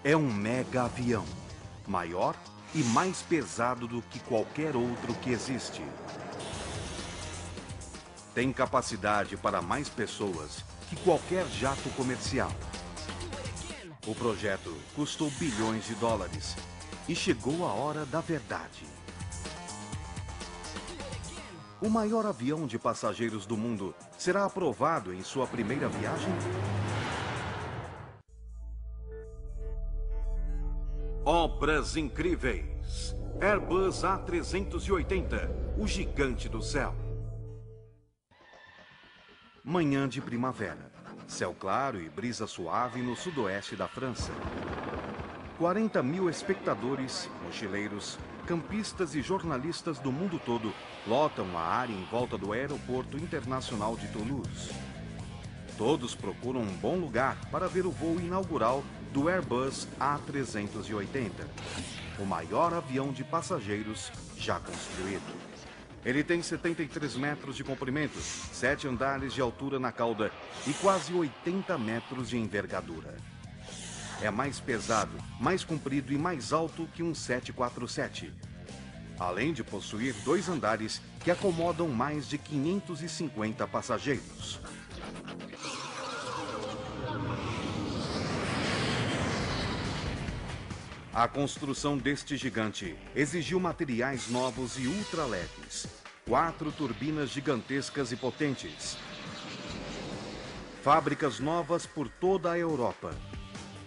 É um mega avião, maior e mais pesado do que qualquer outro que existe. Tem capacidade para mais pessoas que qualquer jato comercial. O projeto custou bilhões de dólares e chegou a hora da verdade. O maior avião de passageiros do mundo será aprovado em sua primeira viagem? Obras incríveis. Airbus A380, o gigante do céu. Manhã de primavera. Céu claro e brisa suave no sudoeste da França. 40 mil espectadores, mochileiros, campistas e jornalistas do mundo todo lotam a área em volta do Aeroporto Internacional de Toulouse. Todos procuram um bom lugar para ver o voo inaugural do Airbus A380, o maior avião de passageiros já construído. Ele tem 73 metros de comprimento, 7 andares de altura na cauda e quase 80 metros de envergadura. É mais pesado, mais comprido e mais alto que um 747. Além de possuir 2 andares que acomodam mais de 550 passageiros. A construção deste gigante exigiu materiais novos e ultra leves, 4 turbinas gigantescas e potentes, fábricas novas por toda a Europa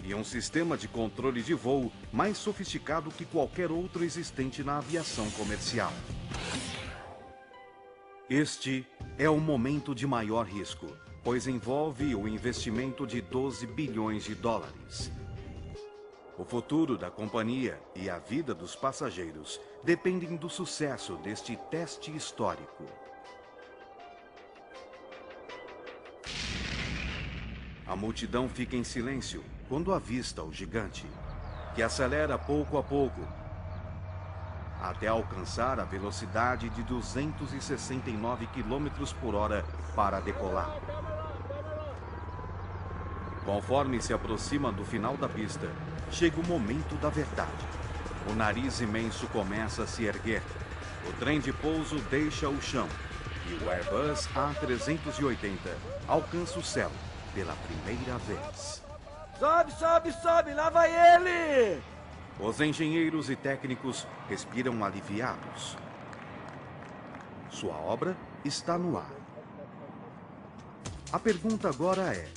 e um sistema de controle de voo mais sofisticado que qualquer outro existente na aviação comercial. Este é o momento de maior risco, pois envolve o investimento de 12 bilhões de dólares. O futuro da companhia e a vida dos passageiros dependem do sucesso deste teste histórico. A multidão fica em silêncio quando avista o gigante, que acelera pouco a pouco, até alcançar a velocidade de 269 km por hora para decolar. Conforme se aproxima do final da pista, chega o momento da verdade. O nariz imenso começa a se erguer. O trem de pouso deixa o chão. E o Airbus A380 alcança o céu pela primeira vez. Sobe, sobe, sobe! Lá vai ele! Os engenheiros e técnicos respiram aliviados. Sua obra está no ar. A pergunta agora é: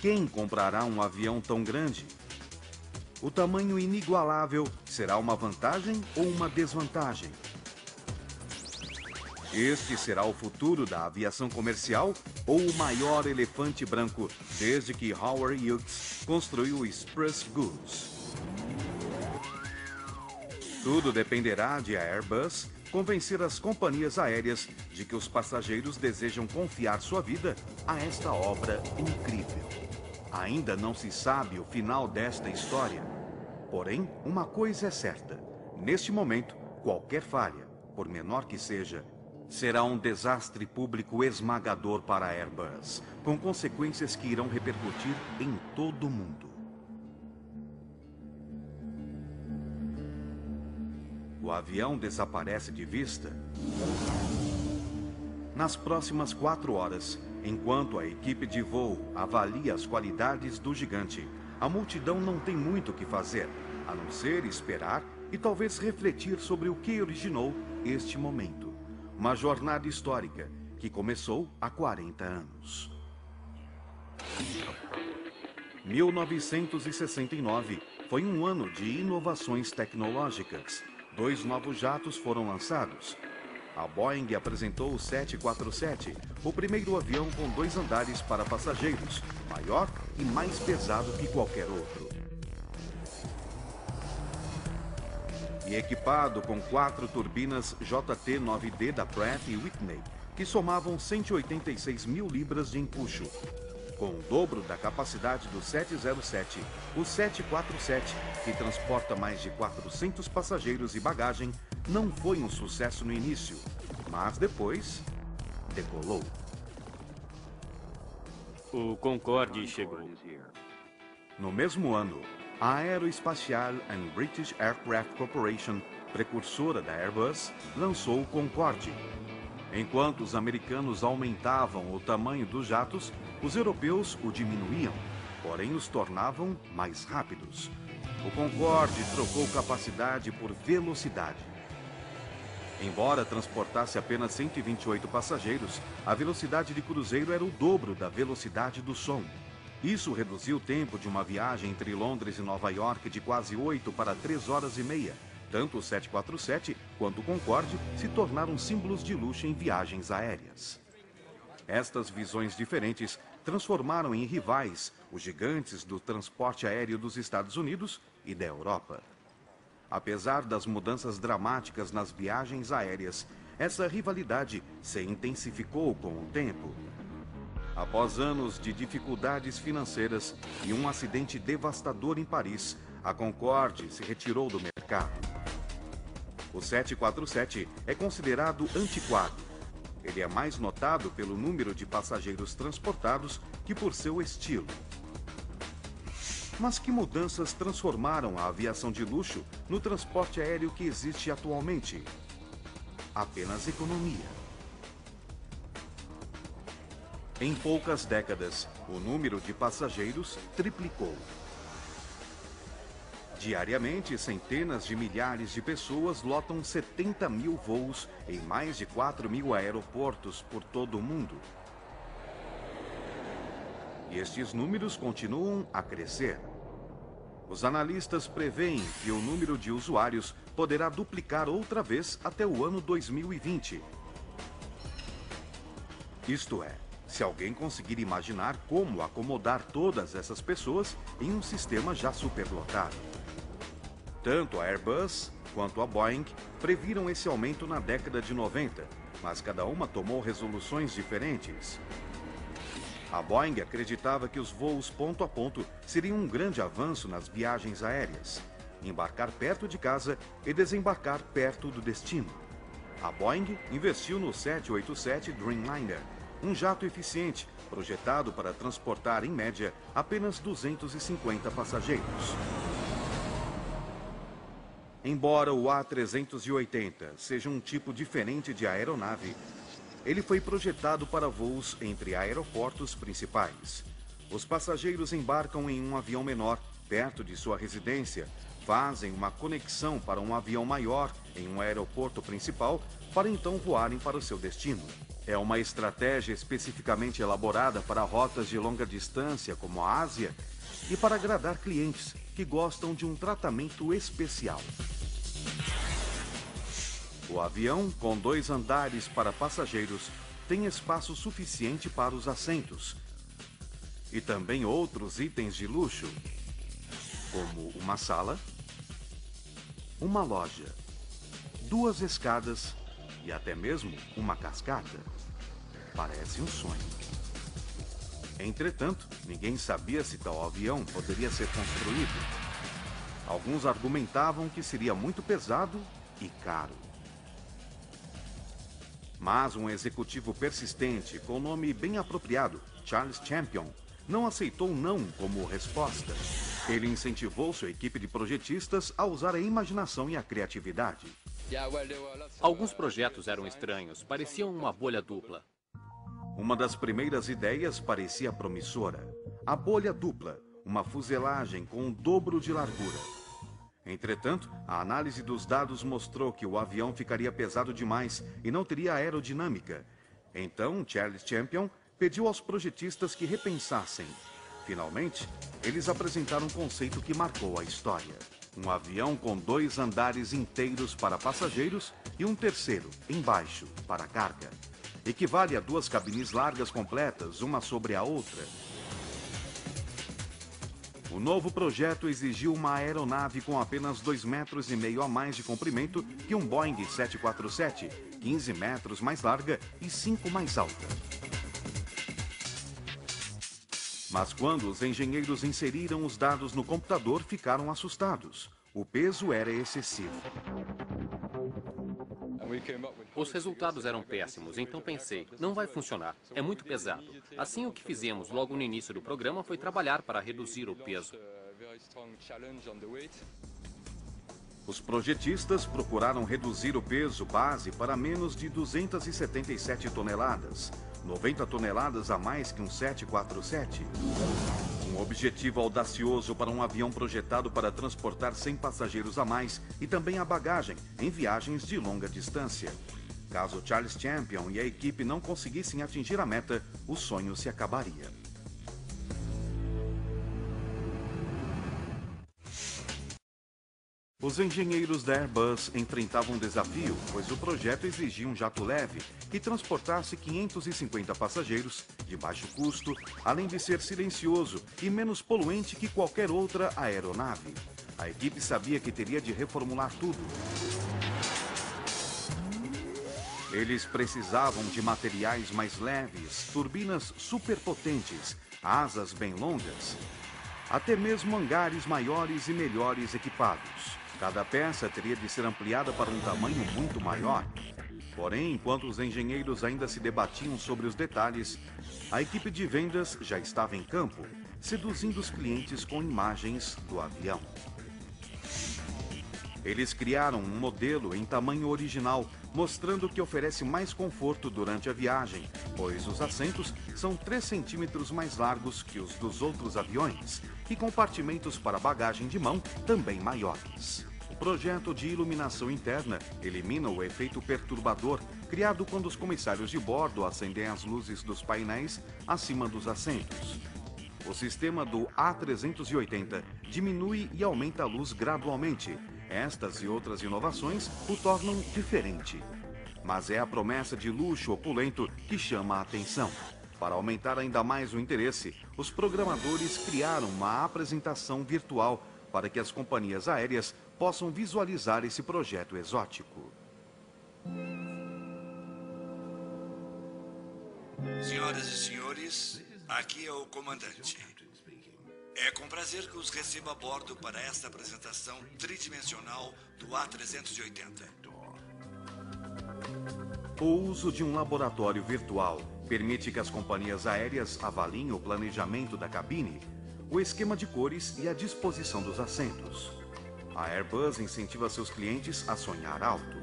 quem comprará um avião tão grande? O tamanho inigualável será uma vantagem ou uma desvantagem? Este será o futuro da aviação comercial ou o maior elefante branco desde que Howard Hughes construiu o Express Goose? Tudo dependerá de a Airbus convencer as companhias aéreas de que os passageiros desejam confiar sua vida a esta obra incrível. Ainda não se sabe o final desta história. Porém, uma coisa é certa. Neste momento, qualquer falha, por menor que seja, será um desastre público esmagador para a Airbus, com consequências que irão repercutir em todo o mundo. O avião desaparece de vista nas próximas 4 horas. Enquanto a equipe de voo avalia as qualidades do gigante, a multidão não tem muito o que fazer, a não ser esperar e talvez refletir sobre o que originou este momento. Uma jornada histórica que começou há 40 anos. 1969 foi um ano de inovações tecnológicas. 2 novos jatos foram lançados. A Boeing apresentou o 747, o primeiro avião com 2 andares para passageiros, maior e mais pesado que qualquer outro. E equipado com 4 turbinas JT9D da Pratt & Whitney, que somavam 186 mil libras de empuxo. Com o dobro da capacidade do 707, o 747, que transporta mais de 400 passageiros e bagagem, não foi um sucesso no início, mas depois decolou. O Concorde chegou. No mesmo ano, A Aerospatiale and British Aircraft Corporation, precursora da Airbus, lançou o Concorde. Enquanto os americanos aumentavam o tamanho dos jatos, os europeus o diminuíam, porém os tornavam mais rápidos. O Concorde trocou capacidade por velocidade. Embora transportasse apenas 128 passageiros, a velocidade de cruzeiro era o dobro da velocidade do som. Isso reduziu o tempo de uma viagem entre Londres e Nova York de quase 8 para 3 horas e meia. Tanto o 747 quanto o Concorde se tornaram símbolos de luxo em viagens aéreas. Estas visões diferentes transformaram em rivais os gigantes do transporte aéreo dos Estados Unidos e da Europa. Apesar das mudanças dramáticas nas viagens aéreas, essa rivalidade se intensificou com o tempo. Após anos de dificuldades financeiras e um acidente devastador em Paris, a Concorde se retirou do mercado. O 747 é considerado antiquado. Ele é mais notado pelo número de passageiros transportados que por seu estilo. Mas que mudanças transformaram a aviação de luxo no transporte aéreo que existe atualmente? Apenas economia. Em poucas décadas, o número de passageiros triplicou. Diariamente, centenas de milhares de pessoas lotam 70 mil voos em mais de 4 mil aeroportos por todo o mundo. E estes números continuam a crescer. Os analistas preveem que o número de usuários poderá duplicar outra vez até o ano 2020. Isto é, se alguém conseguir imaginar como acomodar todas essas pessoas em um sistema já superlotado. Tanto a Airbus quanto a Boeing previram esse aumento na década de 90, mas cada uma tomou resoluções diferentes. A Boeing acreditava que os voos ponto a ponto seriam um grande avanço nas viagens aéreas. Embarcar perto de casa e desembarcar perto do destino. A Boeing investiu no 787 Dreamliner, um jato eficiente, projetado para transportar, em média, apenas 250 passageiros. Embora o A380 seja um tipo diferente de aeronave, ele foi projetado para voos entre aeroportos principais. Os passageiros embarcam em um avião menor, perto de sua residência, fazem uma conexão para um avião maior em um aeroporto principal, para então voarem para o seu destino. É uma estratégia especificamente elaborada para rotas de longa distância, como a Ásia, e para agradar clientes que gostam de um tratamento especial. O avião, com 2 andares para passageiros, tem espaço suficiente para os assentos. E também outros itens de luxo, como uma sala, uma loja, 2 escadas e até mesmo uma cascata. Parece um sonho. Entretanto, ninguém sabia se tal avião poderia ser construído. Alguns argumentavam que seria muito pesado e caro. Mas um executivo persistente, com nome bem apropriado, Charles Champion, não aceitou não como resposta. Ele incentivou sua equipe de projetistas a usar a imaginação e a criatividade. Alguns projetos eram estranhos, pareciam uma bolha dupla. Uma das primeiras ideias parecia promissora. A bolha dupla, uma fuselagem com o dobro de largura. Entretanto, a análise dos dados mostrou que o avião ficaria pesado demais e não teria aerodinâmica. Então, Charles Champion pediu aos projetistas que repensassem. Finalmente, eles apresentaram um conceito que marcou a história. Um avião com 2 andares inteiros para passageiros e um terceiro, embaixo, para carga. Equivale a 2 cabines largas completas, uma sobre a outra. O novo projeto exigiu uma aeronave com apenas 2,5 metros a mais de comprimento que um Boeing 747, 15 metros mais larga e 5 mais alta. Mas quando os engenheiros inseriram os dados no computador, ficaram assustados. O peso era excessivo. Os resultados eram péssimos, então pensei, não vai funcionar, é muito pesado. Assim, o que fizemos logo no início do programa foi trabalhar para reduzir o peso. Os projetistas procuraram reduzir o peso base para menos de 277 toneladas, 90 toneladas a mais que um 747. Um objetivo audacioso para um avião projetado para transportar 100 passageiros a mais e também a bagagem em viagens de longa distância. Caso Charles Champion e a equipe não conseguissem atingir a meta, o sonho se acabaria. Os engenheiros da Airbus enfrentavam um desafio, pois o projeto exigia um jato leve que transportasse 550 passageiros de baixo custo, além de ser silencioso e menos poluente que qualquer outra aeronave. A equipe sabia que teria de reformular tudo. Eles precisavam de materiais mais leves, turbinas superpotentes, asas bem longas, até mesmo hangares maiores e melhores equipados. Cada peça teria de ser ampliada para um tamanho muito maior. Porém, enquanto os engenheiros ainda se debatiam sobre os detalhes, a equipe de vendas já estava em campo, seduzindo os clientes com imagens do avião. Eles criaram um modelo em tamanho original, mostrando que oferece mais conforto durante a viagem, pois os assentos são 3 centímetros mais largos que os dos outros aviões e compartimentos para bagagem de mão também maiores. O projeto de iluminação interna elimina o efeito perturbador criado quando os comissários de bordo acendem as luzes dos painéis acima dos assentos. O sistema do A380 diminui e aumenta a luz gradualmente. Estas e outras inovações o tornam diferente. Mas é a promessa de luxo opulento que chama a atenção. Para aumentar ainda mais o interesse, os programadores criaram uma apresentação virtual para que as companhias aéreas possam visualizar esse projeto exótico. Senhoras e senhores, aqui é o comandante. É com prazer que os recebo a bordo para esta apresentação tridimensional do A380. O uso de um laboratório virtual permite que as companhias aéreas avaliem o planejamento da cabine, o esquema de cores e a disposição dos assentos. A Airbus incentiva seus clientes a sonhar alto.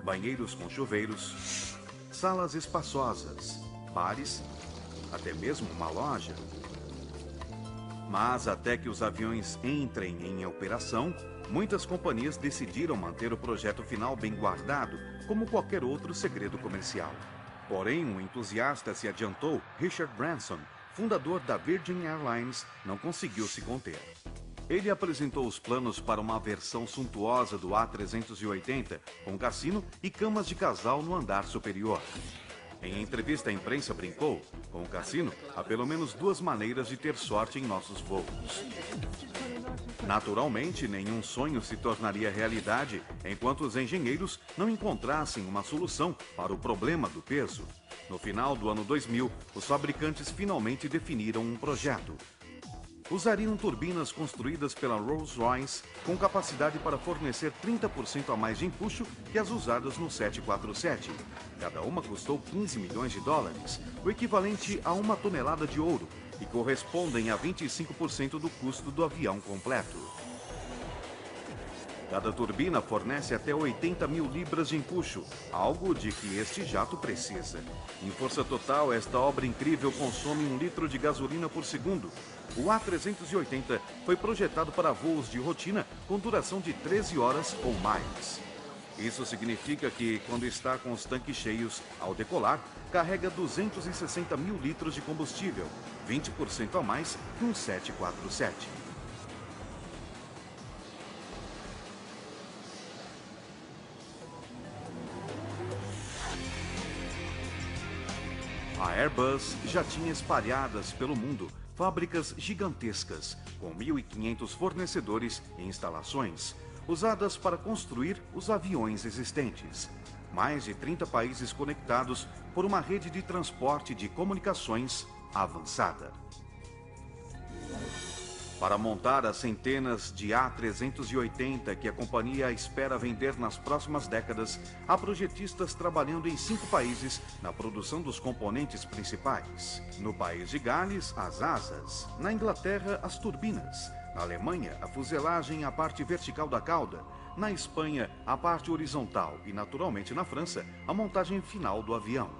Banheiros com chuveiros, salas espaçosas, bares, até mesmo uma loja. Mas até que os aviões entrem em operação, muitas companhias decidiram manter o projeto final bem guardado, como qualquer outro segredo comercial. Porém, um entusiasta se adiantou, Richard Branson, fundador da Virgin Airlines, não conseguiu se conter. Ele apresentou os planos para uma versão suntuosa do A380, com cassino e camas de casal no andar superior. Em entrevista à imprensa brincou, com o cassino, há pelo menos 2 maneiras de ter sorte em nossos voos. Naturalmente, nenhum sonho se tornaria realidade enquanto os engenheiros não encontrassem uma solução para o problema do peso. No final do ano 2000, os fabricantes finalmente definiram um projeto. Usariam turbinas construídas pela Rolls-Royce com capacidade para fornecer 30% a mais de empuxo que as usadas no 747. Cada uma custou 15 milhões de dólares, o equivalente a 1 tonelada de ouro, e correspondem a 25% do custo do avião completo. Cada turbina fornece até 80 mil libras de empuxo, algo de que este jato precisa. Em força total, esta obra incrível consome 1 litro de gasolina por segundo. O A380 foi projetado para voos de rotina com duração de 13 horas ou mais. Isso significa que, quando está com os tanques cheios, ao decolar, carrega 260 mil litros de combustível, 20% a mais que um 747. A Airbus já tinha espalhadas pelo mundo fábricas gigantescas, com 1.500 fornecedores e instalações, usadas para construir os aviões existentes. Mais de 30 países conectados por uma rede de transporte de comunicações avançada. Para montar as centenas de A380 que a companhia espera vender nas próximas décadas, há projetistas trabalhando em 5 países na produção dos componentes principais. No país de Gales, as asas. Na Inglaterra, as turbinas. Na Alemanha, a fuselagem é a parte vertical da cauda. Na Espanha, a parte horizontal. E, naturalmente, na França, a montagem final do avião.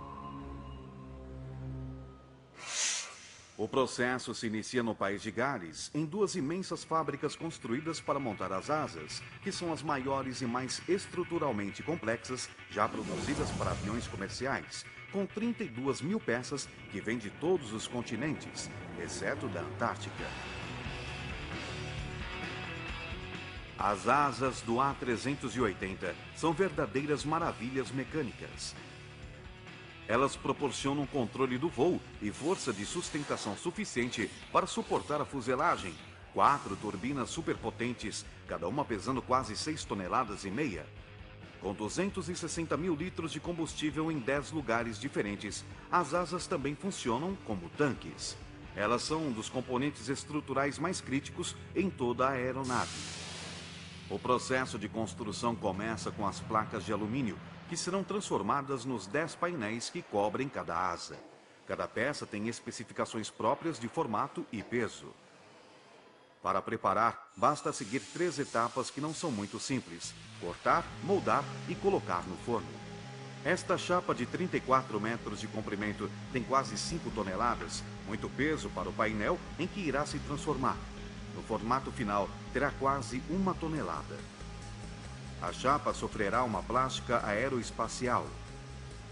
O processo se inicia no país de Gales, em duas imensas fábricas construídas para montar as asas, que são as maiores e mais estruturalmente complexas já produzidas para aviões comerciais, com 32 mil peças que vêm de todos os continentes, exceto da Antártica. As asas do A380 são verdadeiras maravilhas mecânicas. Elas proporcionam controle do voo e força de sustentação suficiente para suportar a fuselagem. 4 turbinas superpotentes, cada uma pesando quase 6,5 toneladas. Com 260 mil litros de combustível em 10 lugares diferentes, as asas também funcionam como tanques. Elas são um dos componentes estruturais mais críticos em toda a aeronave. O processo de construção começa com as placas de alumínio, que serão transformadas nos 10 painéis que cobrem cada asa. Cada peça tem especificações próprias de formato e peso. Para preparar, basta seguir 3 etapas que não são muito simples: cortar, moldar e colocar no forno. Esta chapa de 34 metros de comprimento tem quase 5 toneladas, muito peso para o painel em que irá se transformar. No formato final, terá quase 1 tonelada. A chapa sofrerá uma plástica aeroespacial.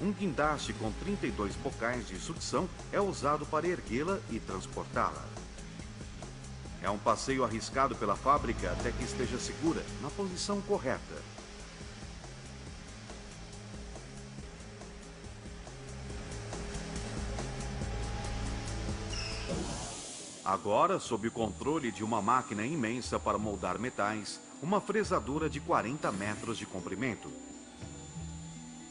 Um guindaste com 32 bocais de sucção é usado para erguê-la e transportá-la. É um passeio arriscado pela fábrica até que esteja segura, na posição correta. Agora, sob o controle de uma máquina imensa para moldar metais, uma fresadora de 40 metros de comprimento.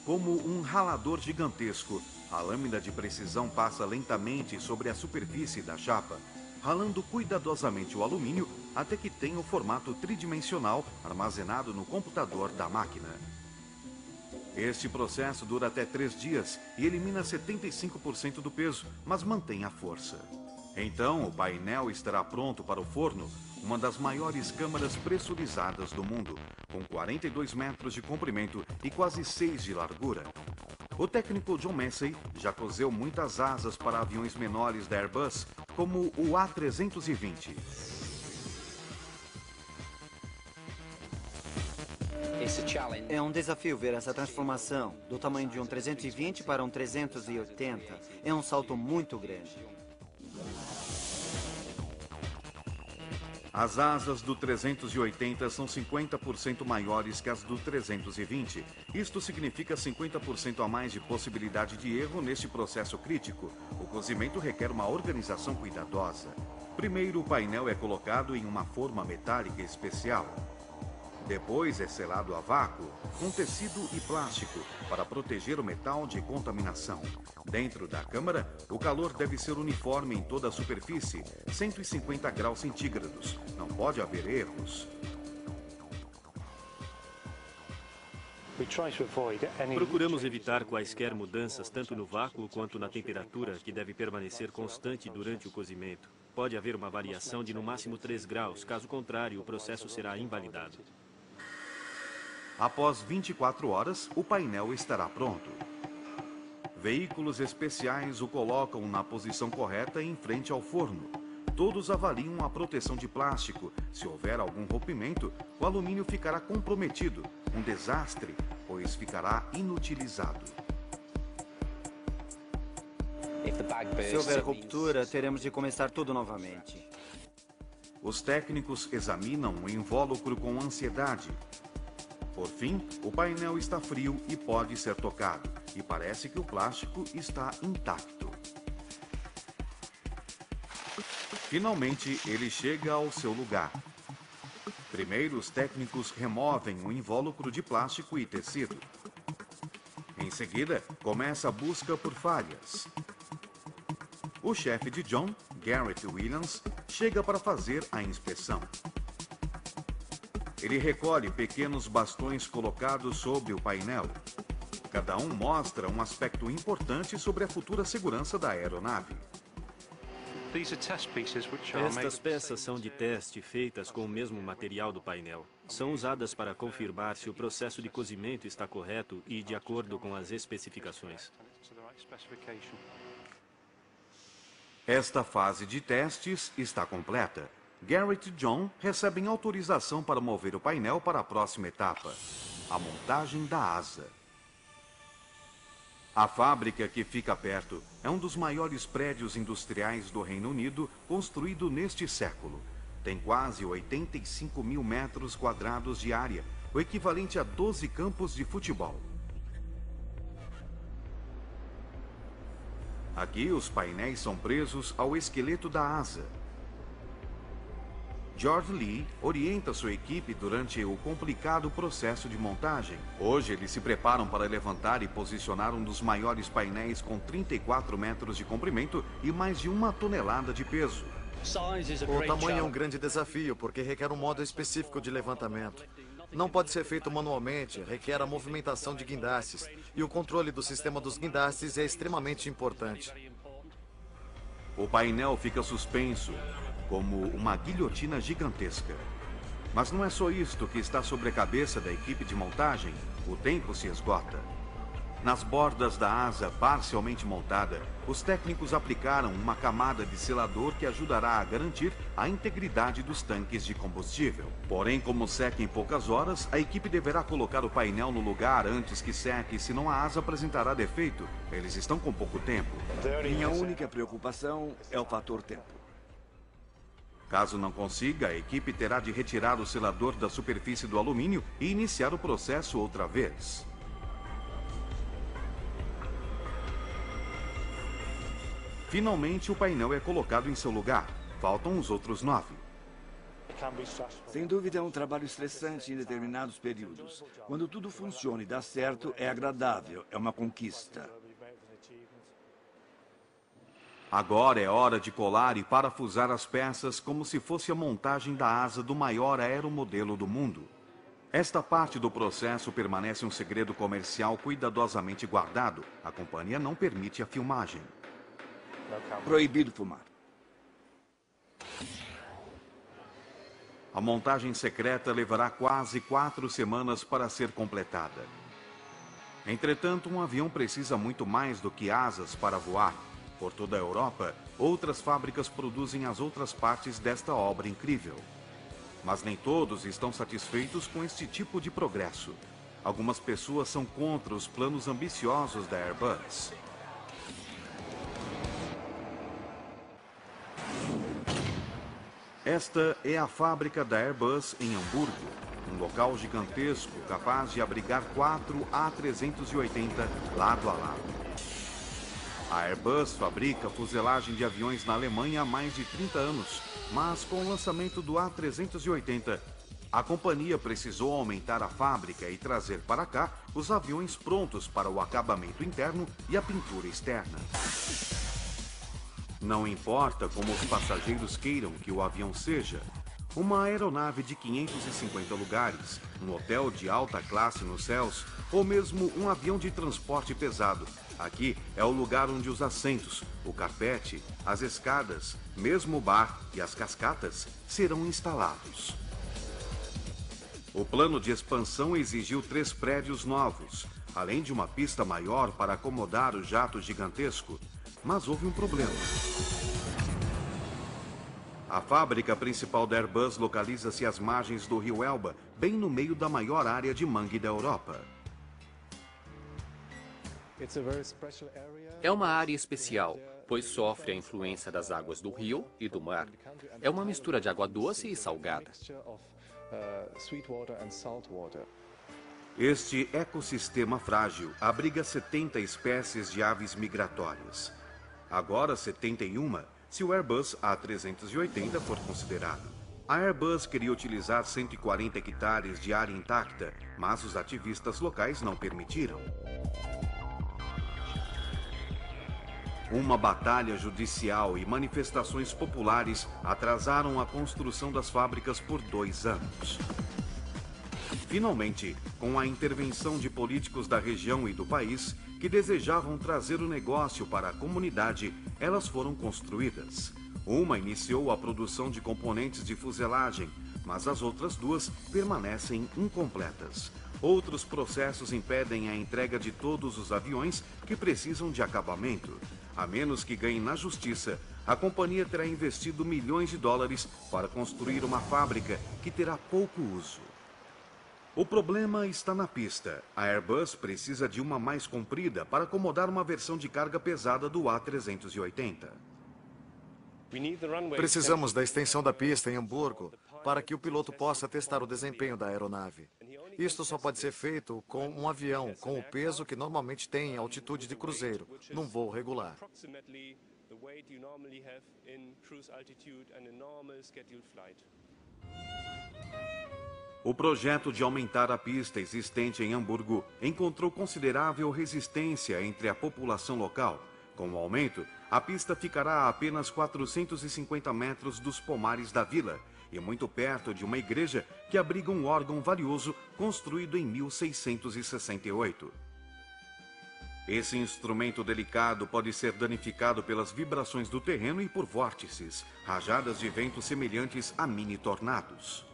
Como um ralador gigantesco, a lâmina de precisão passa lentamente sobre a superfície da chapa, ralando cuidadosamente o alumínio até que tenha o formato tridimensional armazenado no computador da máquina. Este processo dura até 3 dias e elimina 75% do peso, mas mantém a força. Então, o painel estará pronto para o forno, uma das maiores câmaras pressurizadas do mundo, com 42 metros de comprimento e quase 6 de largura. O técnico John Massey já coseu muitas asas para aviões menores da Airbus, como o A320. É um desafio ver essa transformação, do tamanho de um 320 para um 380. É um salto muito grande. As asas do 380 são 50% maiores que as do 320. Isto significa 50% a mais de possibilidade de erro neste processo crítico. O cozimento requer uma organização cuidadosa. Primeiro, o painel é colocado em uma forma metálica especial. Depois é selado a vácuo, com tecido e plástico, para proteger o metal de contaminação. Dentro da câmara, o calor deve ser uniforme em toda a superfície, 150 graus centígrados. Não pode haver erros. Procuramos evitar quaisquer mudanças tanto no vácuo quanto na temperatura, que deve permanecer constante durante o cozimento. Pode haver uma variação de no máximo 3 graus, caso contrário, o processo será invalidado. Após 24 horas, o painel estará pronto. Veículos especiais o colocam na posição correta em frente ao forno. Todos avaliam a proteção de plástico. Se houver algum rompimento, o alumínio ficará comprometido. Um desastre, pois ficará inutilizado. Se houver ruptura, teremos de começar tudo novamente. Os técnicos examinam o invólucro com ansiedade. Por fim, o painel está frio e pode ser tocado, e parece que o plástico está intacto. Finalmente, ele chega ao seu lugar. Primeiro, os técnicos removem o invólucro de plástico e tecido. Em seguida, começa a busca por falhas. O chefe de John, Garrett Williams, chega para fazer a inspeção. Ele recolhe pequenos bastões colocados sobre o painel. Cada um mostra um aspecto importante sobre a futura segurança da aeronave. Estas peças são de teste feitas com o mesmo material do painel. São usadas para confirmar se o processo de cozimento está correto e de acordo com as especificações. Esta fase de testes está completa. Garrett e John recebem autorização para mover o painel para a próxima etapa, a montagem da asa. A fábrica, que fica perto, é um dos maiores prédios industriais do Reino Unido construído neste século. Tem quase 85 mil metros quadrados de área, o equivalente a 12 campos de futebol. Aqui, os painéis são presos ao esqueleto da asa. George Lee orienta sua equipe durante o complicado processo de montagem. Hoje, eles se preparam para levantar e posicionar um dos maiores painéis com 34 metros de comprimento e mais de 1 tonelada de peso. O tamanho é um grande desafio, porque requer um modo específico de levantamento. Não pode ser feito manualmente, requer a movimentação de guindastes, e o controle do sistema dos guindastes é extremamente importante. O painel fica suspenso, como uma guilhotina gigantesca. Mas não é só isto que está sobre a cabeça da equipe de montagem. O tempo se esgota. Nas bordas da asa parcialmente montada, os técnicos aplicaram uma camada de selador que ajudará a garantir a integridade dos tanques de combustível. Porém, como seca em poucas horas, a equipe deverá colocar o painel no lugar antes que seque, senão a asa apresentará defeito. Eles estão com pouco tempo. Minha única preocupação é o fator tempo. Caso não consiga, a equipe terá de retirar o selador da superfície do alumínio e iniciar o processo outra vez. Finalmente, o painel é colocado em seu lugar. Faltam os outros 9. Sem dúvida é um trabalho estressante em determinados períodos. Quando tudo funciona e dá certo, é agradável, é uma conquista. Agora é hora de colar e parafusar as peças como se fosse a montagem da asa do maior aeromodelo do mundo. Esta parte do processo permanece um segredo comercial cuidadosamente guardado. A companhia não permite a filmagem. Proibido fumar. A montagem secreta levará quase 4 semanas para ser completada. Entretanto, um avião precisa muito mais do que asas para voar. Por toda a Europa, outras fábricas produzem as outras partes desta obra incrível. Mas nem todos estão satisfeitos com este tipo de progresso. Algumas pessoas são contra os planos ambiciosos da Airbus. Esta é a fábrica da Airbus em Hamburgo, um local gigantesco capaz de abrigar 4 A380 lado a lado. A Airbus fabrica fuselagem de aviões na Alemanha há mais de 30 anos, mas com o lançamento do A380, a companhia precisou aumentar a fábrica e trazer para cá os aviões prontos para o acabamento interno e a pintura externa. Não importa como os passageiros queiram que o avião seja, uma aeronave de 550 lugares, um hotel de alta classe nos céus, ou mesmo um avião de transporte pesado. Aqui é o lugar onde os assentos, o carpete, as escadas, mesmo o bar e as cascatas serão instalados. O plano de expansão exigiu 3 prédios novos, além de uma pista maior para acomodar o jato gigantesco. Mas houve um problema. A fábrica principal da Airbus localiza-se às margens do rio Elba, bem no meio da maior área de mangue da Europa. É uma área especial, pois sofre a influência das águas do rio e do mar. É uma mistura de água doce e salgada. Este ecossistema frágil abriga 70 espécies de aves migratórias. Agora 71, se o Airbus A380 for considerado. A Airbus queria utilizar 140 hectares de área intacta, mas os ativistas locais não permitiram. Uma batalha judicial e manifestações populares atrasaram a construção das fábricas por 2 anos. Finalmente, com a intervenção de políticos da região e do país, que desejavam trazer o negócio para a comunidade, elas foram construídas. Uma iniciou a produção de componentes de fuselagem, mas as outras duas permanecem incompletas. Outros processos impedem a entrega de todos os aviões que precisam de acabamento. A menos que ganhe na justiça, a companhia terá investido milhões de dólares para construir uma fábrica que terá pouco uso. O problema está na pista. A Airbus precisa de uma mais comprida para acomodar uma versão de carga pesada do A380. Precisamos da extensão da pista em Hamburgo para que o piloto possa testar o desempenho da aeronave. Isto só pode ser feito com um avião com o peso que normalmente tem em altitude de cruzeiro, num voo regular. O projeto de aumentar a pista existente em Hamburgo encontrou considerável resistência entre a população local. Com o aumento, a pista ficará a apenas 450 metros dos pomares da vila e muito perto de uma igreja que abriga um órgão valioso construído em 1668. Esse instrumento delicado pode ser danificado pelas vibrações do terreno e por vórtices, rajadas de vento semelhantes a mini-tornados.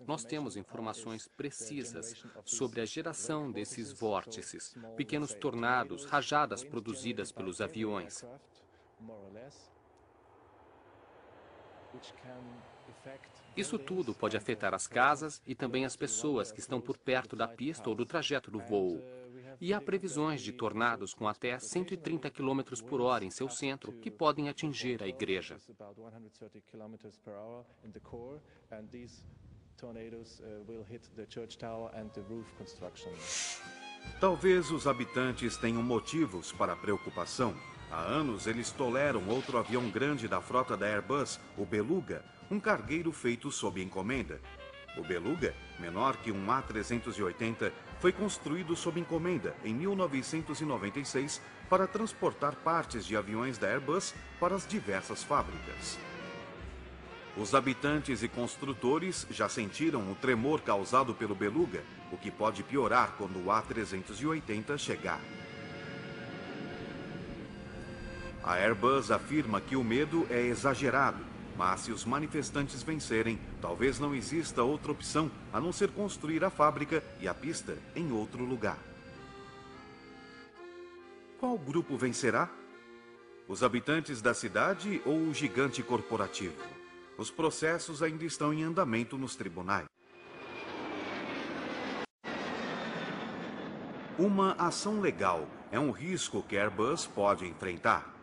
Nós temos informações precisas sobre a geração desses vórtices, pequenos tornados, rajadas produzidas pelos aviões. Isso tudo pode afetar as casas e também as pessoas que estão por perto da pista ou do trajeto do voo. E há previsões de tornados com até 130 km por hora em seu centro que podem atingir a igreja. Talvez os habitantes tenham motivos para preocupação. Há anos eles toleram outro avião grande da frota da Airbus, o Beluga, um cargueiro feito sob encomenda. O Beluga, menor que um A380, foi construído sob encomenda em 1996 para transportar partes de aviões da Airbus para as diversas fábricas. Os habitantes e construtores já sentiram o tremor causado pelo Beluga, o que pode piorar quando o A380 chegar. A Airbus afirma que o medo é exagerado, mas se os manifestantes vencerem, talvez não exista outra opção a não ser construir a fábrica e a pista em outro lugar. Qual grupo vencerá? Os habitantes da cidade ou o gigante corporativo? Os processos ainda estão em andamento nos tribunais. Uma ação legal é um risco que a Airbus pode enfrentar.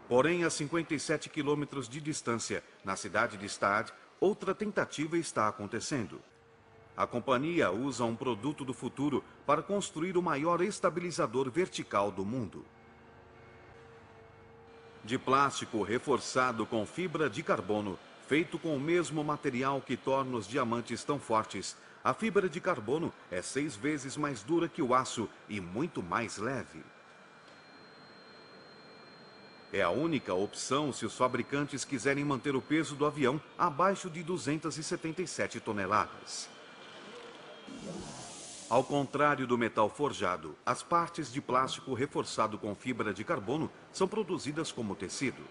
Porém, a 57 quilômetros de distância, na cidade de Stade, outra tentativa está acontecendo. A companhia usa um produto do futuro para construir o maior estabilizador vertical do mundo. De plástico reforçado com fibra de carbono, feito com o mesmo material que torna os diamantes tão fortes, a fibra de carbono é 6 vezes mais dura que o aço e muito mais leve. É a única opção se os fabricantes quiserem manter o peso do avião abaixo de 277 toneladas. Ao contrário do metal forjado, as partes de plástico reforçado com fibra de carbono são produzidas como tecido.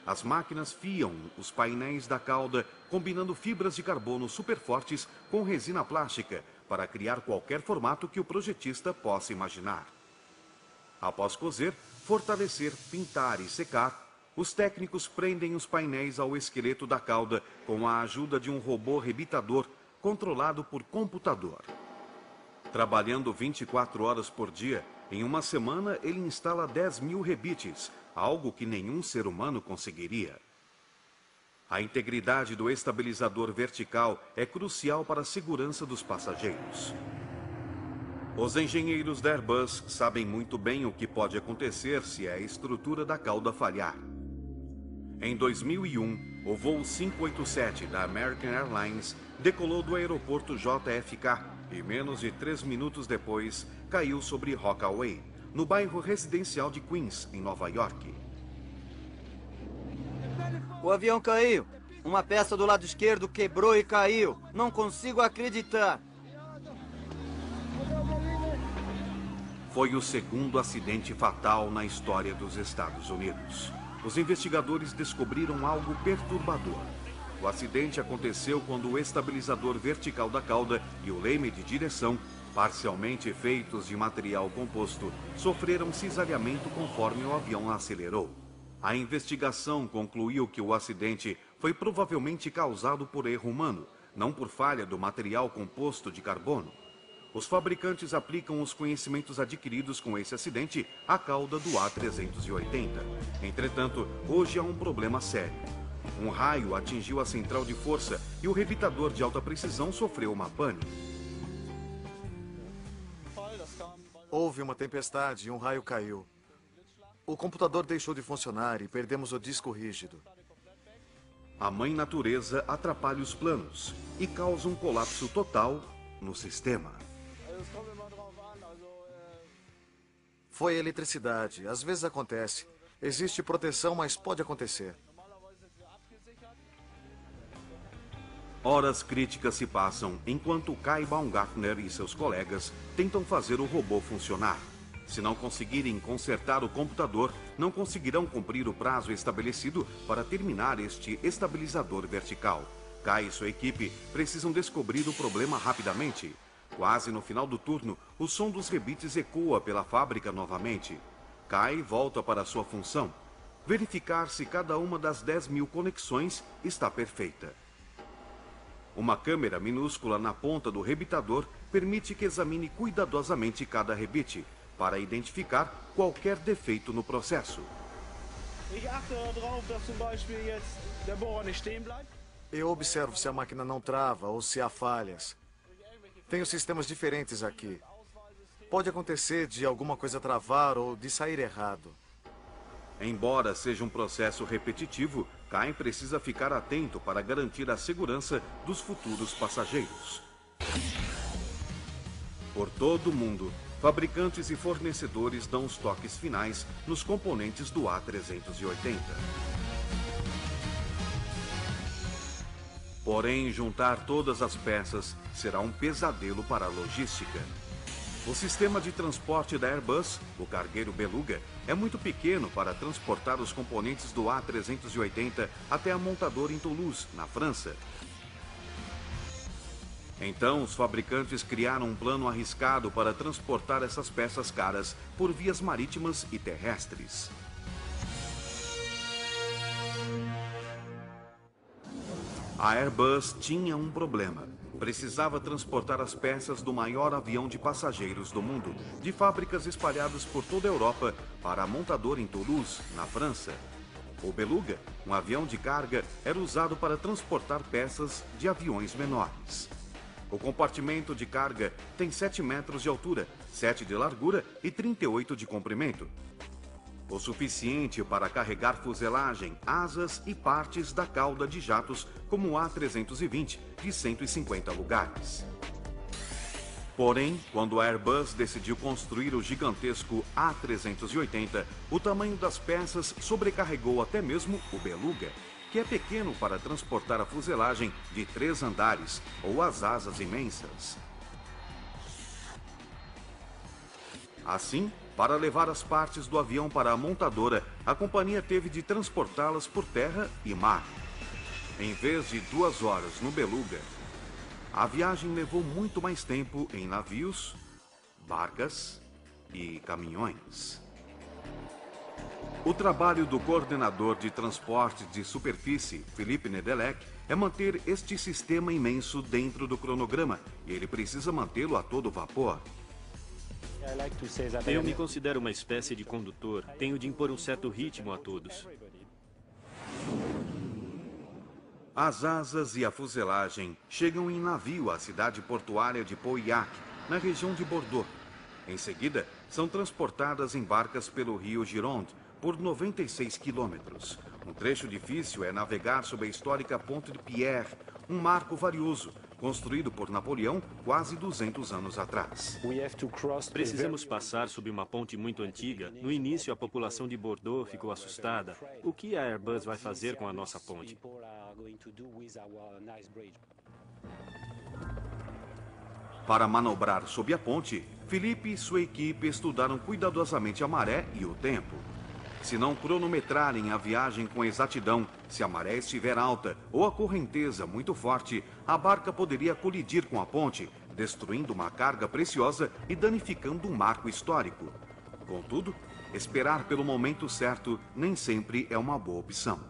As máquinas fiam os painéis da cauda, combinando fibras de carbono superfortes com resina plástica para criar qualquer formato que o projetista possa imaginar. Após cozer, fortalecer, pintar e secar, os técnicos prendem os painéis ao esqueleto da cauda com a ajuda de um robô rebitador controlado por computador. Trabalhando 24 horas por dia, em uma semana ele instala 10.000 rebites, algo que nenhum ser humano conseguiria. A integridade do estabilizador vertical é crucial para a segurança dos passageiros. Os engenheiros da Airbus sabem muito bem o que pode acontecer se a estrutura da cauda falhar. Em 2001, o voo 587 da American Airlines decolou do aeroporto JFK e menos de 3 minutos depois caiu sobre Rockaway, no bairro residencial de Queens, em Nova York. O avião caiu. Uma peça do lado esquerdo quebrou e caiu. Não consigo acreditar. Foi o segundo acidente fatal na história dos Estados Unidos. Os investigadores descobriram algo perturbador. O acidente aconteceu quando o estabilizador vertical da cauda e o leme de direção, parcialmente feitos de material composto, sofreram cisalhamento conforme o avião acelerou. A investigação concluiu que o acidente foi provavelmente causado por erro humano, não por falha do material composto de carbono. Os fabricantes aplicam os conhecimentos adquiridos com esse acidente à cauda do A380. Entretanto, hoje há um problema sério. Um raio atingiu a central de força e o revitador de alta precisão sofreu uma pane. Houve uma tempestade e um raio caiu. O computador deixou de funcionar e perdemos o disco rígido. A mãe natureza atrapalha os planos e causa um colapso total no sistema. Foi eletricidade. Às vezes acontece. Existe proteção, mas pode acontecer. Horas críticas se passam enquanto Kai Baumgartner e seus colegas tentam fazer o robô funcionar. Se não conseguirem consertar o computador, não conseguirão cumprir o prazo estabelecido para terminar este estabilizador vertical. Kai e sua equipe precisam descobrir o problema rapidamente. Quase no final do turno, o som dos rebites ecoa pela fábrica novamente. Kai volta para sua função: verificar se cada uma das 10.000 conexões está perfeita. Uma câmera minúscula na ponta do rebitador permite que examine cuidadosamente cada rebite, para identificar qualquer defeito no processo. Eu observo se a máquina não trava ou se há falhas. Tenho sistemas diferentes aqui. Pode acontecer de alguma coisa travar ou de sair errado. Embora seja um processo repetitivo, Kai precisa ficar atento para garantir a segurança dos futuros passageiros. Por todo o mundo, fabricantes e fornecedores dão os toques finais nos componentes do A380. Porém, juntar todas as peças será um pesadelo para a logística. O sistema de transporte da Airbus, o cargueiro Beluga, é muito pequeno para transportar os componentes do A380 até a montadora em Toulouse, na França. Então, os fabricantes criaram um plano arriscado para transportar essas peças caras por vias marítimas e terrestres. A Airbus tinha um problema. Precisava transportar as peças do maior avião de passageiros do mundo, de fábricas espalhadas por toda a Europa, para a montadora em Toulouse, na França. O Beluga, um avião de carga, era usado para transportar peças de aviões menores. O compartimento de carga tem 7 metros de altura, 7 de largura e 38 de comprimento. O suficiente para carregar fuselagem, asas e partes da cauda de jatos como o A320, de 150 lugares. Porém, quando a Airbus decidiu construir o gigantesco A380, o tamanho das peças sobrecarregou até mesmo o Beluga, que é pequeno para transportar a fuselagem de 3 andares ou as asas imensas. Assim, para levar as partes do avião para a montadora, a companhia teve de transportá-las por terra e mar. Em vez de 2 horas no Beluga, a viagem levou muito mais tempo em navios, barcas e caminhões. O trabalho do coordenador de transporte de superfície, Philippe Nedelec, é manter este sistema imenso dentro do cronograma, e ele precisa mantê-lo a todo vapor. Eu me considero uma espécie de condutor. Tenho de impor um certo ritmo a todos. As asas e a fuselagem chegam em navio à cidade portuária de Pauillac, na região de Bordeaux. Em seguida, são transportadas em barcas pelo rio Gironde por 96 quilômetros. Um trecho difícil é navegar sob a histórica Ponte de Pierre, um marco valioso, construído por Napoleão quase 200 anos atrás. Precisamos passar sob uma ponte muito antiga. No início, a população de Bordeaux ficou assustada. O que a Airbus vai fazer com a nossa ponte? Para manobrar sob a ponte, Felipe e sua equipe estudaram cuidadosamente a maré e o tempo. Se não cronometrarem a viagem com exatidão, se a maré estiver alta ou a correnteza muito forte, a barca poderia colidir com a ponte, destruindo uma carga preciosa e danificando um marco histórico. Contudo, esperar pelo momento certo nem sempre é uma boa opção.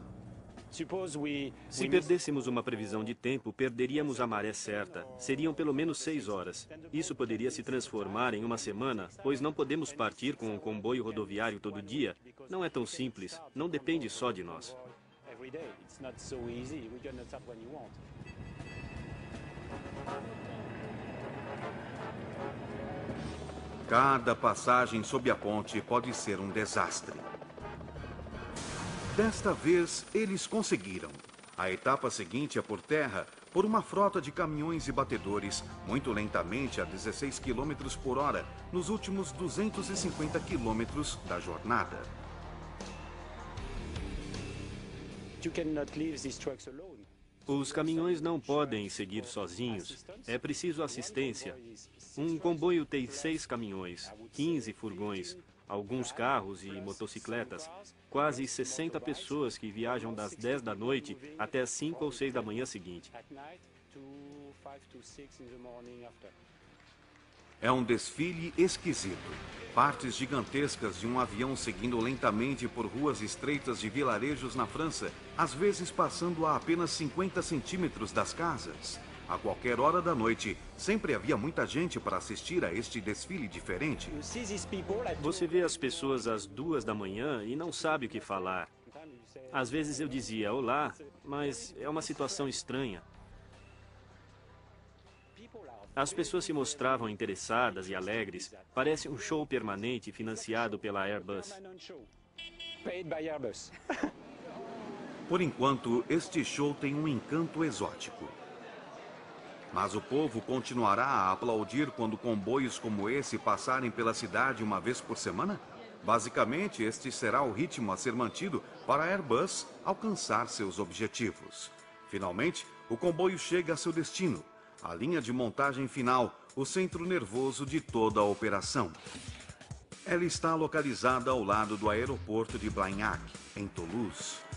Se perdêssemos uma previsão de tempo, perderíamos a maré certa. Seriam pelo menos 6 horas. Isso poderia se transformar em uma semana, pois não podemos partir com um comboio rodoviário todo dia. Não é tão simples. Não depende só de nós. Cada passagem sob a ponte pode ser um desastre. Desta vez, eles conseguiram. A etapa seguinte é por terra, por uma frota de caminhões e batedores, muito lentamente a 16 km por hora, nos últimos 250 quilômetros da jornada. Os caminhões não podem seguir sozinhos. É preciso assistência. Um comboio tem 6 caminhões, 15 furgões, alguns carros e motocicletas. Quase 60 pessoas que viajam das 10 da noite até as 5 ou 6 da manhã seguinte. É um desfile esquisito. Partes gigantescas de um avião seguindo lentamente por ruas estreitas de vilarejos na França, às vezes passando a apenas 50 centímetros das casas. A qualquer hora da noite, sempre havia muita gente para assistir a este desfile diferente. Você vê as pessoas às 2 da manhã e não sabe o que falar. Às vezes eu dizia olá, mas é uma situação estranha. As pessoas se mostravam interessadas e alegres. Parece um show permanente financiado pela Airbus. Por enquanto, este show tem um encanto exótico. Mas o povo continuará a aplaudir quando comboios como esse passarem pela cidade uma vez por semana? Basicamente, este será o ritmo a ser mantido para a Airbus alcançar seus objetivos. Finalmente, o comboio chega a seu destino, a linha de montagem final, o centro nervoso de toda a operação. Ela está localizada ao lado do aeroporto de Blagnac, em Toulouse.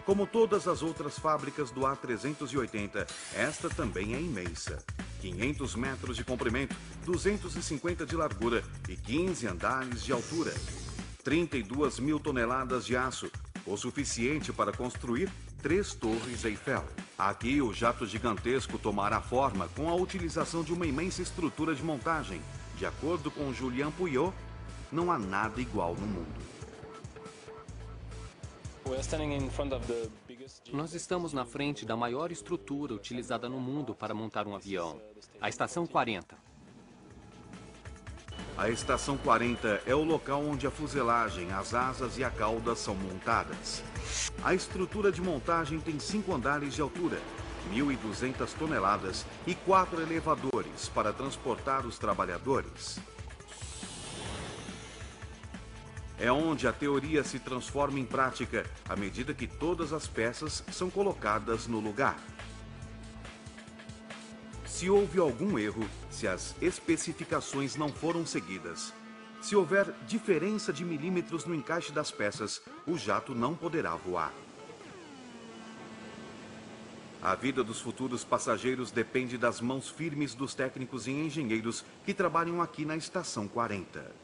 Como todas as outras fábricas do A380, esta também é imensa. 500 metros de comprimento, 250 de largura e 15 andares de altura. 32 mil toneladas de aço, o suficiente para construir 3 torres Eiffel. Aqui, o jato gigantesco tomará forma com a utilização de uma imensa estrutura de montagem. De acordo com Julien Puyot, não há nada igual no mundo. Nós estamos na frente da maior estrutura utilizada no mundo para montar um avião, a Estação 40. A Estação 40 é o local onde a fuselagem, as asas e a cauda são montadas. A estrutura de montagem tem 5 andares de altura, 1.200 toneladas e 4 elevadores para transportar os trabalhadores. É onde a teoria se transforma em prática, à medida que todas as peças são colocadas no lugar. Se houve algum erro, se as especificações não foram seguidas, se houver diferença de milímetros no encaixe das peças, o jato não poderá voar. A vida dos futuros passageiros depende das mãos firmes dos técnicos e engenheiros que trabalham aqui na Estação 40.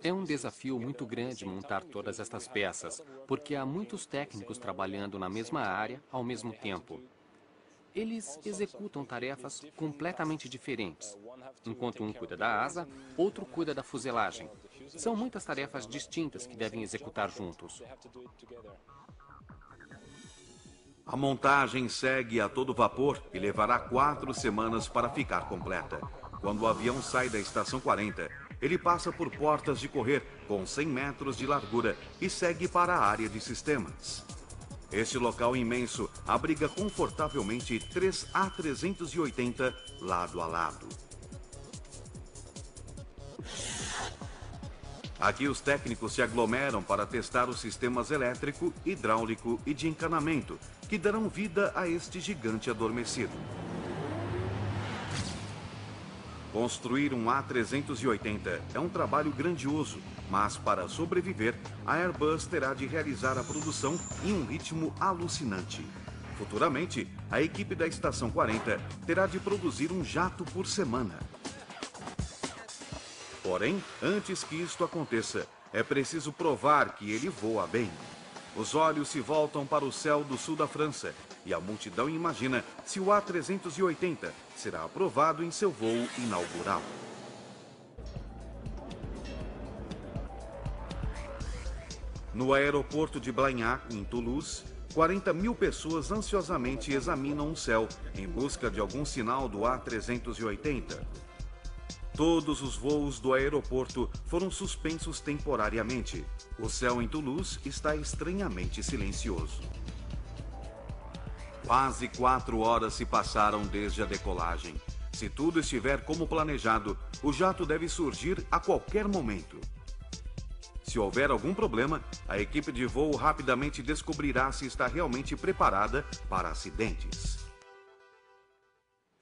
É um desafio muito grande montar todas estas peças, porque há muitos técnicos trabalhando na mesma área ao mesmo tempo. Eles executam tarefas completamente diferentes. Enquanto um cuida da asa, outro cuida da fuselagem. São muitas tarefas distintas que devem executar juntos. A montagem segue a todo vapor e levará 4 semanas para ficar completa. Quando o avião sai da Estação 40, ele passa por portas de correr com 100 metros de largura e segue para a área de sistemas. Este local imenso abriga confortavelmente 3 A380 lado a lado. Aqui os técnicos se aglomeram para testar os sistemas elétrico, hidráulico e de encanamento, que darão vida a este gigante adormecido. Construir um A380 é um trabalho grandioso, mas para sobreviver, a Airbus terá de realizar a produção em um ritmo alucinante. Futuramente, a equipe da Estação 40 terá de produzir um jato por semana. Porém, antes que isto aconteça, é preciso provar que ele voa bem. Os olhos se voltam para o céu do sul da França e a multidão imagina se o A380 será aprovado em seu voo inaugural. No aeroporto de Blagnac, em Toulouse, 40.000 pessoas ansiosamente examinam o céu em busca de algum sinal do A380. Todos os voos do aeroporto foram suspensos temporariamente. O céu em Toulouse está estranhamente silencioso. Quase 4 horas se passaram desde a decolagem. Se tudo estiver como planejado, o jato deve surgir a qualquer momento. Se houver algum problema, a equipe de voo rapidamente descobrirá se está realmente preparada para acidentes.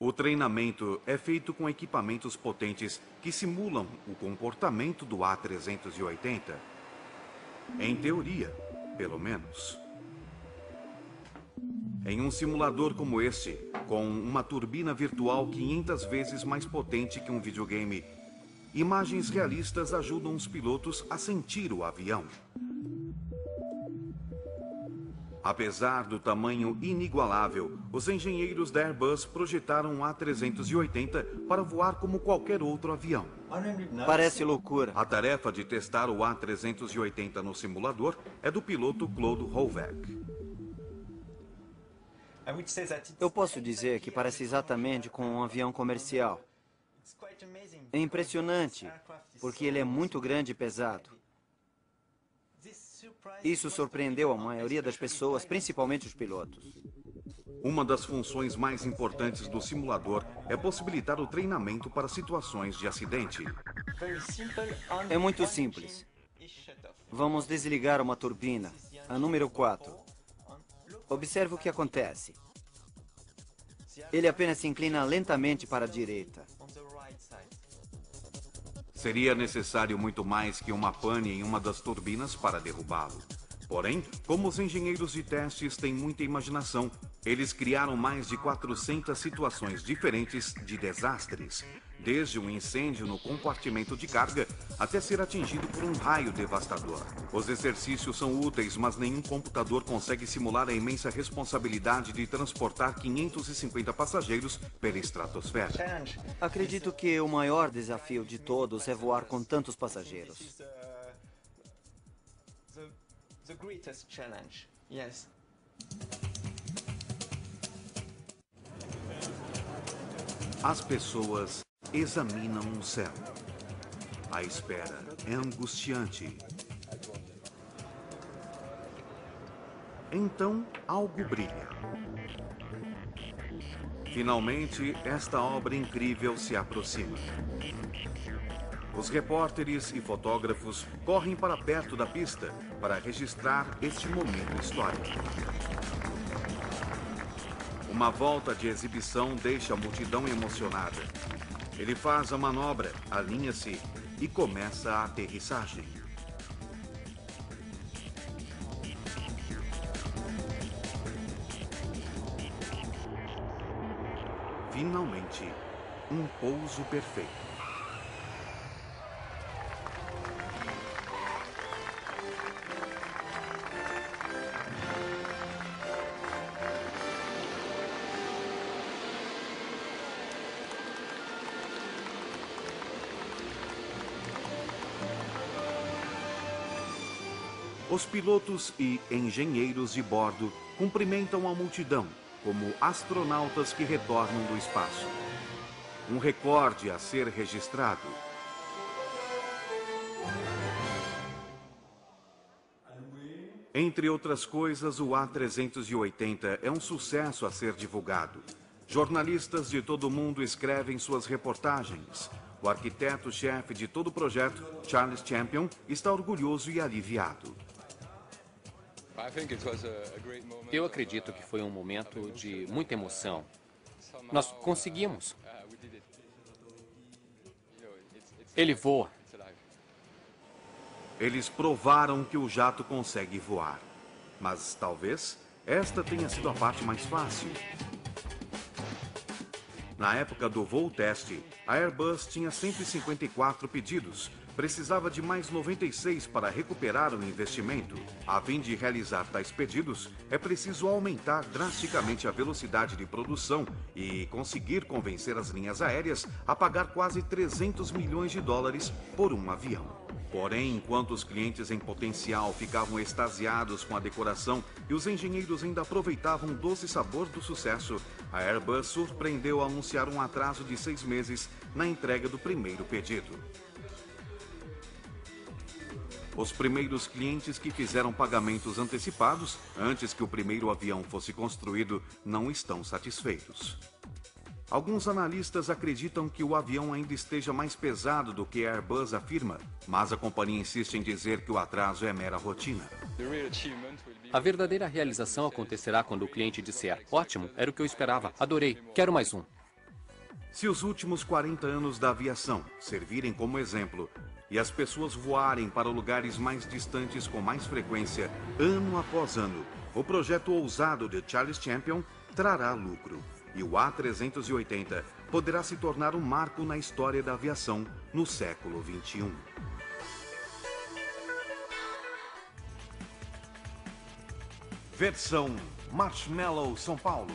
O treinamento é feito com equipamentos potentes que simulam o comportamento do A380. Em teoria, pelo menos. Em um simulador como este, com uma turbina virtual 500 vezes mais potente que um videogame, imagens realistas ajudam os pilotos a sentir o avião. Apesar do tamanho inigualável, os engenheiros da Airbus projetaram um A380 para voar como qualquer outro avião. Parece loucura. A tarefa de testar o A380 no simulador é do piloto Claude Hovek. Eu posso dizer que parece exatamente com um avião comercial. É impressionante, porque ele é muito grande e pesado. Isso surpreendeu a maioria das pessoas, principalmente os pilotos. Uma das funções mais importantes do simulador é possibilitar o treinamento para situações de acidente. É muito simples. Vamos desligar uma turbina, a número 4. Observe o que acontece. Ele apenas se inclina lentamente para a direita. Seria necessário muito mais que uma pane em uma das turbinas para derrubá-lo. Porém, como os engenheiros de testes têm muita imaginação, eles criaram mais de 400 situações diferentes de desastres, desde um incêndio no compartimento de carga até ser atingido por um raio devastador. Os exercícios são úteis, mas nenhum computador consegue simular a imensa responsabilidade de transportar 550 passageiros pela estratosfera. Acredito que o maior desafio de todos é voar com tantos passageiros. The greatest challenge, yes. As pessoas examinam o céu. A espera é angustiante. Então, algo brilha. Finalmente, esta obra incrível se aproxima. Os repórteres e fotógrafos correm para perto da pista para registrar este momento histórico. Uma volta de exibição deixa a multidão emocionada. Ele faz a manobra, alinha-se e começa a aterrissagem. Finalmente, um pouso perfeito. Os pilotos e engenheiros de bordo cumprimentam a multidão como astronautas que retornam do espaço. Um recorde a ser registrado. Entre outras coisas, o A380 é um sucesso a ser divulgado. Jornalistas de todo o mundo escrevem suas reportagens. O arquiteto-chefe de todo o projeto, Charles Champion, está orgulhoso e aliviado. Eu acredito que foi um momento de muita emoção. Nós conseguimos. Ele voa. Eles provaram que o jato consegue voar. Mas talvez esta tenha sido a parte mais fácil. Na época do voo teste, a Airbus tinha 154 pedidos. Precisava de mais 96 para recuperar o investimento. A fim de realizar tais pedidos, é preciso aumentar drasticamente a velocidade de produção e conseguir convencer as linhas aéreas a pagar quase 300 milhões de dólares por um avião. Porém, enquanto os clientes em potencial ficavam extasiados com a decoração e os engenheiros ainda aproveitavam o doce sabor do sucesso, a Airbus surpreendeu ao anunciar um atraso de 6 meses na entrega do primeiro pedido. Os primeiros clientes que fizeram pagamentos antecipados, antes que o primeiro avião fosse construído, não estão satisfeitos. Alguns analistas acreditam que o avião ainda esteja mais pesado do que a Airbus afirma, mas a companhia insiste em dizer que o atraso é mera rotina. A verdadeira realização acontecerá quando o cliente disser: ótimo, era o que eu esperava, adorei, quero mais um. Se os últimos 40 anos da aviação servirem como exemplo e as pessoas voarem para lugares mais distantes com mais frequência, ano após ano, o projeto ousado de Charles Champion trará lucro. E o A380 poderá se tornar um marco na história da aviação no século XXI. Versão Marshmallow São Paulo.